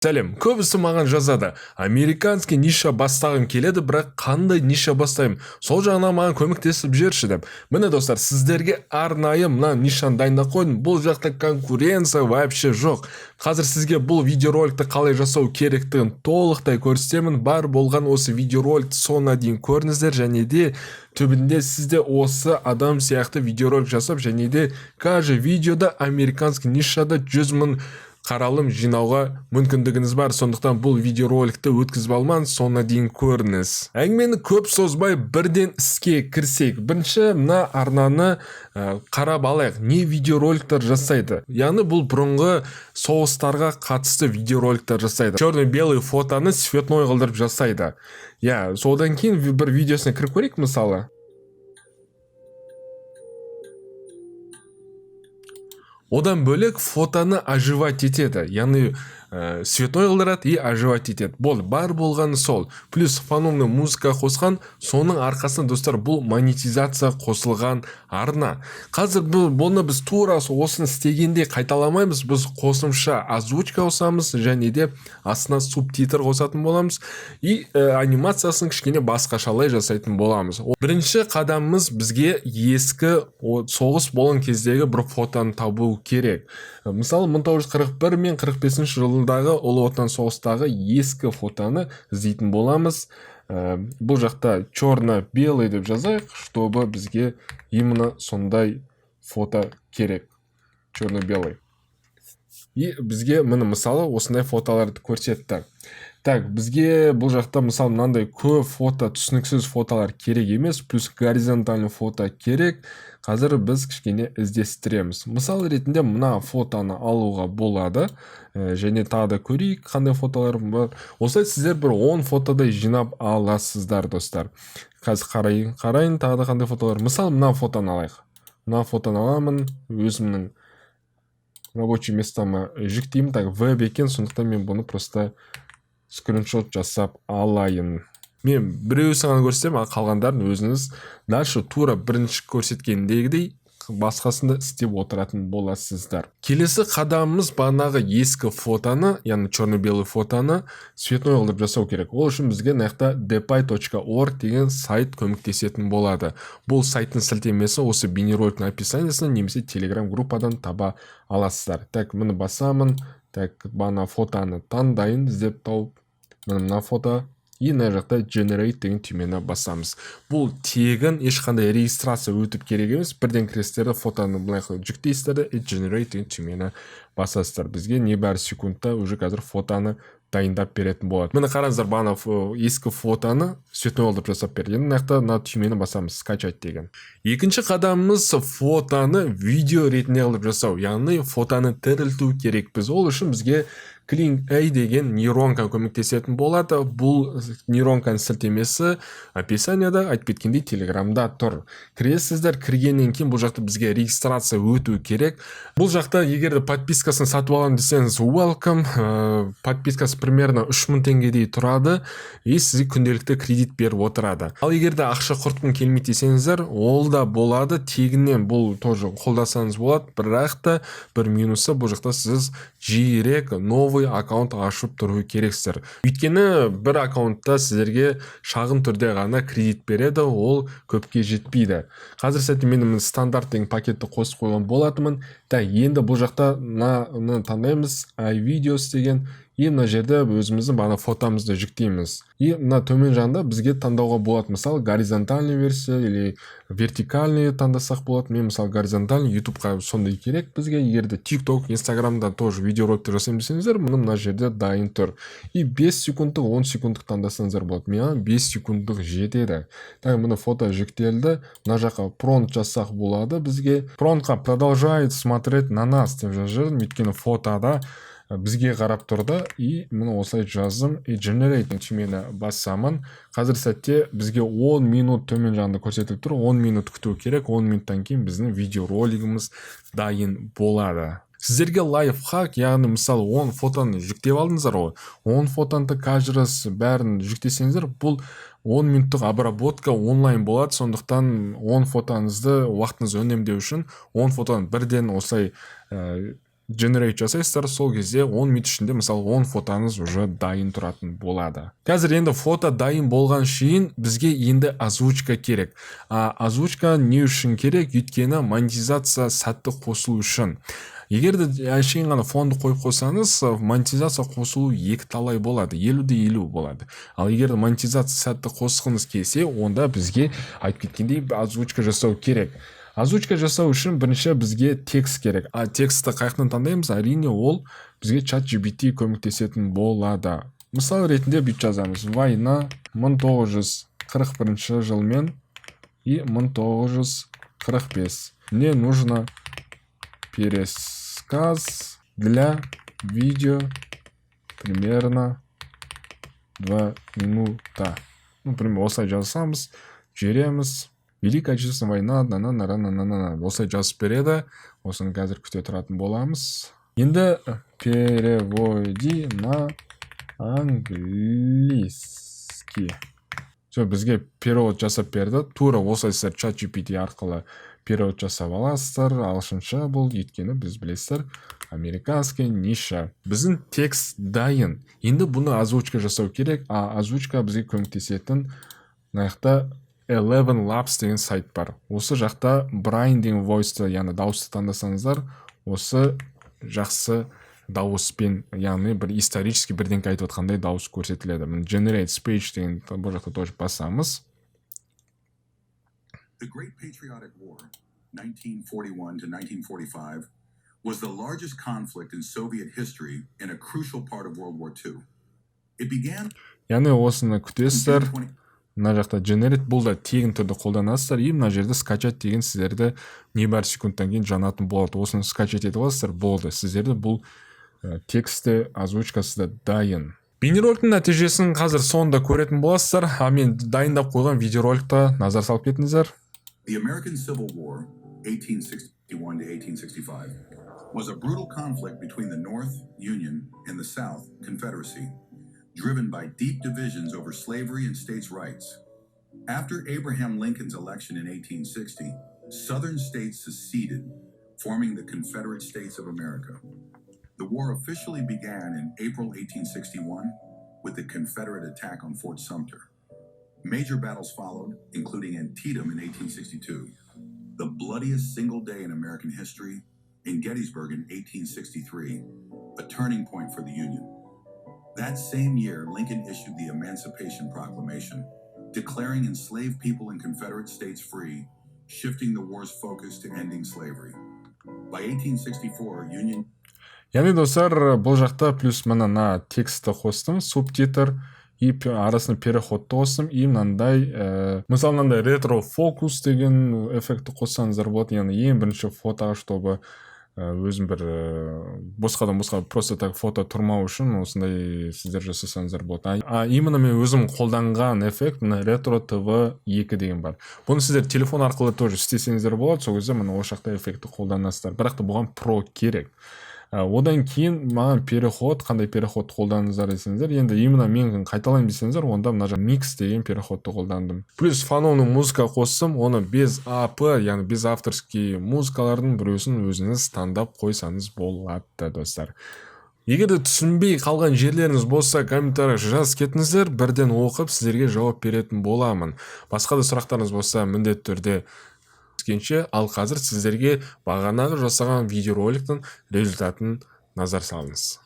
Сәлем, көбісі маған жазады. Американский ниша бастағым келеді, бірақ қандай ниша бастаймын? Сол жағынан маған көмектесіп жіберші деп. Міне достар, сіздерге арнайы мына нишаны дайындап қойдым. Бұл жақта конкуренция вообще жоқ. Қазір сізге бұл видеороликті қалай жасау керектігін толықтай көрсетемін. Бар болған осы видеороликті соңына дейін көріңіздер, және де түбінде сізде осы адам сияқты видеоролик жасап, және де каждый видеода американский нишада 100 000 қаралым жинауға мүмкіндігіңіз бар. Сондықтан бұл видеороликті өткізіп алмаңыз, соңына дейін көріңіз. Әңгімені көп созбай бірден іске кірсек. Бірінші мына арнаны қарап алайық. Не видеороликтер жасайды? Яғни бұл бұрынғы соғыстарға қатысты видеороликтер жасайды. Черно-белый фотоны цветной қылдырып жасайды. Содан кейін бір видеосына кіріп көрейік мысалы. Одан бөлек фотоны оживать етеді. Яғни цветной қылдырады и оживать етеді. Бар болғаны сол. Плюс фономный музыка қосқан, соның арқасында достар бұл монетизация қосылған арна. Қазір бұны біз тура осыны істегенде қайталамаймыз. Біз қосымша озвучка қосамыз, және де астына субтитр қосатын боламыз. И анимациясын кішкене басқашалай жасайтын боламыз. Бірінші қадамымыз бізге ескі соғыс болған кездегі бір фотоны табу керек. Мысалы 1941 мен 45 жылындағы Ұлы Отан соғыстағы ескі фотоны іздейтін боламыз. Бұл жақта черно-белый деп жазайық, чтобы бізге именно сондай фото керек. Черно-белый. И бізге мысалы осындай фотоларды көрсетті. Бізге бұл жақта мысалы мынандай көп фото, түсініксіз фотолар керек емес, плюс горизонтальный фото керек. Қазір біз кішкене іздестіреміз. Мысал ретінде мына фотоны алуға болады, және тағы да көрейік қандай фотолар бар. Осылай сіздер бір 10 фотодай жинап аласыздар достар. Қазір қарайын тағы да қандай фотолар. Мысалы мына фотоны алайық. Мына фотоны аламын, өзімнің рабочий местама жүктеймін. Веб екен, сондықтан мен бұны просто скриншот жасап алайын. Мен біреуісі ғана көрсетем, қалғандарын өзіңіз дальше тура бірінші көрсеткендегідей басқасында істеп отыратын боласыздар. Келесі қадамымыз бағанағы ескі фотоны, яғни черно-белый фотоны цветной қылдырып жасау керек. Ол үшін бізге мынаяқта depay.org деген сайт көмектесетін болады. Бұл сайттың сілтемесі осы бейнероликтің описаниясына немесе телеграм группадан таба аласыздар. Мені басамын, бағана фотоны таңдайын іздеп тауып, мына фото и мына жақта generate деген түймені басамыз. Бұл тегін, ешқандай регистрация өтіп керек емес. Бірден кіресіздерді фотоны былай жүктейсіздерді и generate деген түймені басасыздар. Бізге небәрі секундта уже қазір фотоны дайындап беретін болады. Мені қараңыздар, бағана ескі фотоны цветной қылдырып жасап берді. Енді мына жақта түймені басамыз, скачать деген. Екінші қадамымыз фотоны видео ретінде қылып жасау. Яғни фотоны тірілту керек. Біз ол үшін бізге Clean A деген нейронка көмектесетін болады. Бұл нейронканың сілтемесі описанияда, айтып кеткендей телеграмда тұр. Кіресіздер, кіргеннен кейін бұл жақта бізге регистрация өту керек. Бұл жақта егер подпискасын сатып алам десеңіз, welcome. Подпискасы примерно 3000 теңгедей тұрады, и сізге күнделікті кредит беріп отырады. Ал егер де ақша құртқым келмейді десеңіздер, ол да болады. Тегіннен бұл тоже қолдасаңыз болады. Бірақ та бір минусы, бұл жақта сіз жиірек новый аккаунт ашып тұру керексіздер. Өйткені бір аккаунтта сіздерге шағын түрде ғана кредит береді, ол көпке жетпейді. Қазір сәтте мен стандарт деген пакетті қосып қойған болатынмын. Енді бұл жақта таңдаймыз iVideos деген. И мына жерде өзіміздің бағана фотомызды жүктейміз. И мына төмен жағында бізге таңдауға болады. Мысалы, горизонтальный версия или вертикальный таңдасақ болады. Мен мысалы горизонтальный YouTubeға сондай керек бізге. Егерде TikTok, Instagramда тоже видеороликтер жасаймын десеңіздер, мына жерде дайын тұр. И 5 секундтық, 10 секундтық таңдасаңыздар болады. Мен 5 секундтық жетеді. Мына фото жүктелді. Мына жаққа промпт жасақ болады бізге. Промптқа продолжает смотреть на нас деп жазып, өйткені фотода бізге қарап тұрды. И мұны осылай жаздым. И generate түймені басамын. Қазір сәтте бізге 10 минут төмен жағында көрсетіліп тұр. 10 минут күту керек. 10 минуттан кейін біздің видеоролигіміз дайын болады. Сіздерге лайфхак, яғни мысалы 10 фотоны жүктеп алдыңыздар ғой. 10 фотоны каждый раз бәрін жүктесеңіздер, бұл 10 минуттық обработка онлайн болады. Сондықтан 10 фотоңызды уақытыңызды үнемдеу үшін 10 фотоны бірден осылай generate жасайсыздар, сол кезде 10 минут ішінде мысалы 10 фотоңыз уже дайын тұратын болады. Қазір енді фото дайын болған шейін бізге енді озвучка керек. Озвучка не үшін керек? Өйткені монетизация сәтті қосылу үшін. Егер де әшейін ғана фонды қойып қойсаңыз, монетизация қосылу екі талай болады, 50-50 болады. Ал егер де монетизация сәтті қосқыңыз келсе, онда бізге айтып кеткендей озвучка жасау керек. Озвучка жасау үшін бірінші бізге текст керек. Текстті қаяқтан таңдаймыз? Әрине ол бізге ChatGPT көмектесетін болады. Мысал ретінде бүйтіп жазамыз: война 1941 жылмен и 1945. Мне нужно пересказ для видео примерно 2 минута. Например, осылай жазсамыз, жібереміз. Великая Отечественная война, осылай жазып береді. Осыны қазір күте тұратын боламыз. Енді переводи на английский. Бізге перевод жасап берді. Тура осылай сіздер ChatGPT арқылы перевод жасап аласыздар. Ағылшынша бұл, өйткені біз білесіздер, американский ниша. Біздің текст дайын. Енді бұны озвучка жасау керек. Озвучка бізге көмектесетін мынаяқта 11 Labs деген сайт бар. Осы жақта Brain деген voice-ты, яғни дауысты таңдасаңыздар, осы жақсы дауыспен, яғни бір исторически бірдеңке айтып отқандай дауыс көрсетіледі. Generate speech деген бұл жақта тоже басамыз. The Great Patriotic War, 1941 to 1945, was the largest conflict in Soviet history and a crucial part of World War II. It began... Яғни осыны күтесіздер. Мына жақта generate, бұл да тегін түрде қолданасыздар. И мына жерде скачать деген сіздерді небір секундтан кейін жанатын болады. Осыны скачать етіп аласыздар, болды. Сіздерді бұл тексті, озвучкасы да дайын. Бейнероликтің нәтижесін қазір соңында көретін боласыздар. Мен дайындап қойған видеороликта назар салып кетіңіздер. The American Civil War, 1861 to 1865, was a brutal conflict between the North Union and the South Confederacy, driven by deep divisions over slavery and states' rights. After Abraham Lincoln's election in 1860, Southern states seceded, forming the Confederate States of America. The war officially began in April 1861 with the Confederate attack on Fort Sumter. Major battles followed, including Antietam in 1862, the bloodiest single day in American history, and Gettysburg in 1863, a turning point for the Union. That same year, Lincoln issued the Emancipation Proclamation, declaring enslaved people in Confederate states free, shifting the war's focus to ending slavery. By 1864, Union... Яғни достар, бұл жақта плюс мына тексті қостым, субтитр, и арасына переходты қостым, и мынандай, мысалы мынандай ретро-фокус деген эффекті қоссаңыздар болады. Яғни ең бірінші фотоға, чтобы өзім бір босқадан просто так фото тұрмау үшін осындай сіздер жасасаңыздар болады. Именно мен өзім қолданған эффект мына ретро TV2 деген бар. Бұны сіздер телефон арқылы тоже істесеңіздер болады. Сол кезде мына осы жақта эффекті қолданасыздар. Бірақ та бұған про керек. Одан кейін маған переход, қандай переход қолданыңыздар десеңіздер, енді именно мен қайталайын десеңіздер, онда мына жақта микс деген переходты қолдандым. Плюс фоновный музыка қостым, оны без АП, яғни без авторский музыкалардың біреусін өзіңіз таңдап қойсаңыз болады, достар. Егер де түсінбей қалған жерлеріңіз болса, комментарий жазып кетіңіздер, бірден оқып сіздерге жауап беретін боламын. Басқа да сұрақтарыңыз болса, міндетті түрде ал қазір сіздерге бағанағы жасаған видеороликтің результатын назар салыңыз.